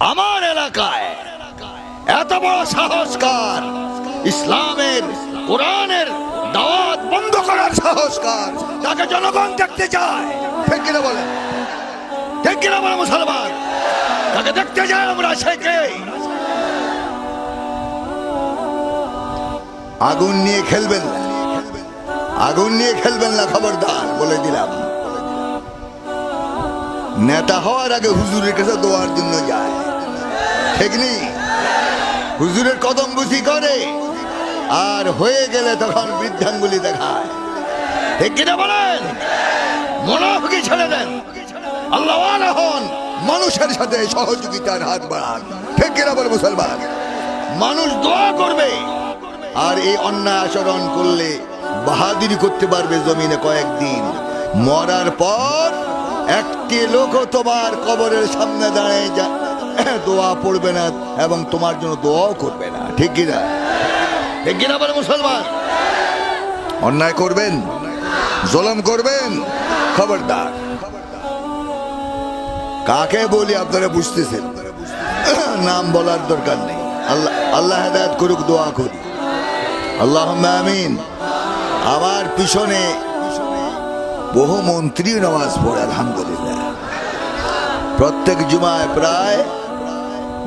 আমার এলাকায় এত বড় সাহসকার, ইসলামের কোরআনের দাওয়াত বন্ধ করার সাহসকার, তাকে জনগণ দেখতে চায়। ঠিক কিনা বলে? ঠিক কিনা বলে মুসলমান? তাকে দেখতে চায় আমরা। সে কে? আগুন নিয়ে খেলবেন না, আগুন নিয়ে খেলবেন না, খবরদার বলে দিলাম। নেতা হওয়ার আগে হুজুরের কাছে দোয়ার জন্য যায়, ঠিক নেই? হুজুরের কদম বুঝি করে, আর হয়ে গেলে তখন বৃদ্ধাঙ্গুলি দেখায়। ঠিক কিনা বলেন? মুনাফিকি ছেড়ে দেন, আল্লাহওয়ালা হন, মানুষের সাথে সহযোগিতার হাত বাড়ান। ঠিক কিনা বলে মুসলমান? মানুষ দোয়া করবে, আর এই অন্যায় আচরণ করলে বাহাদুরি করতে পারবে জমিনে কয়েকদিন। মরার পর একটি লোকও তোমার কবরের সামনে দাঁড়িয়ে দোয়া পড়বে না এবং তোমার জন্য দোয়াও করবে না। ঠিক কিনা? ঠিক কিনা বলে মুসলমান? অন্যায় করবেন, জুলুম করবেন, খবরদার। কাকে বলি আপনারা বুঝতেছেন, নাম বলার দরকার নেই। আল্লাহ আল্লাহ হেদায়েত করুক, দোয়া করি, আল্লাহুম্মা আমিন। আমার পিছনে বহু মন্ত্রী নামাজ পড়ে, আলহামদুলিল্লাহ। প্রত্যেক জুমায় প্রায়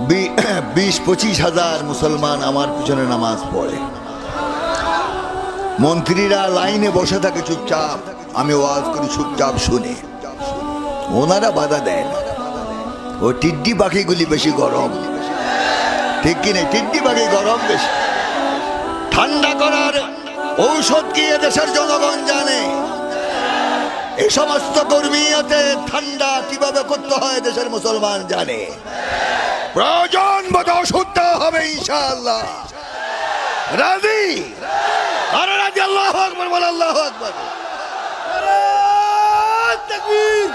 20-25 হাজার মুসলমান আমার পিছনে নামাজ পড়ে। মন্ত্রীরা লাইনে বসে থাকে চুপচাপ, আমি ওয়াজ করি চুপচাপ শুনে, ওনারা বাধা দেয় না। ও টিড্ডি পাখিগুলি বেশি গরম, ঠিক কিনা? টিড্ডি পাখি গরম বেশি। ঠান্ডা করার ঔষধ কি এদেশের জনগণ জানে? এই সমস্ত কর্মীতে ঠান্ডা কিভাবে করতে হয় দেশের মুসলমান জানে। প্রয়োজন বোধ ওষুধ দেওয়া হবে ইনশাআল্লাহ। রাজি? আরে রাজি? আল্লাহু আকবার বল, আল্লাহু আকবার। নারে তাকবীর,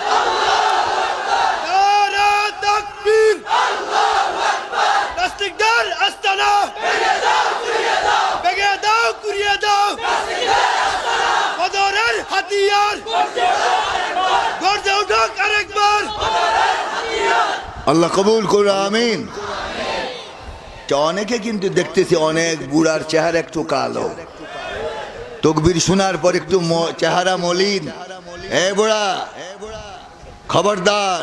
নারে তাকবীর, আল্লাহু আকবার। নাস্তিকদের আস্তানা ভেঙে দাও, কুড়িয়ে দাও, ভেঙে দাও, কুড়িয়ে দাও। নাস্তিকদের আস্তানা বদরের হাতিয়ার গর্জে উঠুক আরেকবার। আল্লাহ কবুল করো, আমিন। অনেকে কিন্তু দেখতেছি অনেক বুড়ার চেহারা একটু কালো, তকবীর শোনার পর একটু চেহারা মলিন। এ বুড়া, খবরদার।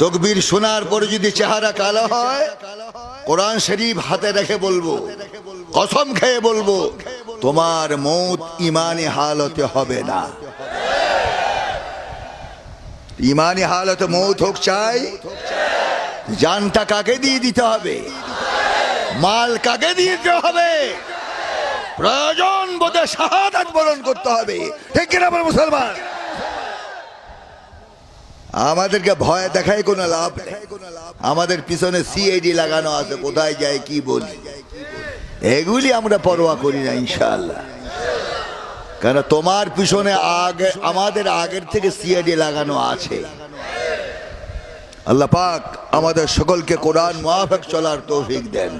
তকবীর শোনার পর যদি চেহারা কালো হয়, কোরআন শরীফ হাতে রেখে বলবো, কসম খেয়ে বলবো, তোমার মৌত ইমানি হালতে হবে না। ইমানি হালতে মৌত হোক চাই, জানটা কাকে দিয়ে দিতে হবে, মাল কাকে দিয়ে দিতে হবে, প্রয়োজন বোধে শাহাদাত বরণ করতে হবে। ঠিক কিনা বলে মুসলমান? আমাদেরকে ভয় দেখায় কোনো লাভ নেই। আমাদের পিছনে সিআইডি লাগানো আছে, কোথায় যায় কি বলি, এগুলি আমরা পরোয়া করি না ইনশাআল্লাহ। কেন তোমার পিছনে আগে আমাদের আগের থেকে সিআইডি লাগানো আছে। আল্লাহ পাক আমাদের সকলকে কোরআন মুআফিক চলার তৌফিক দেন।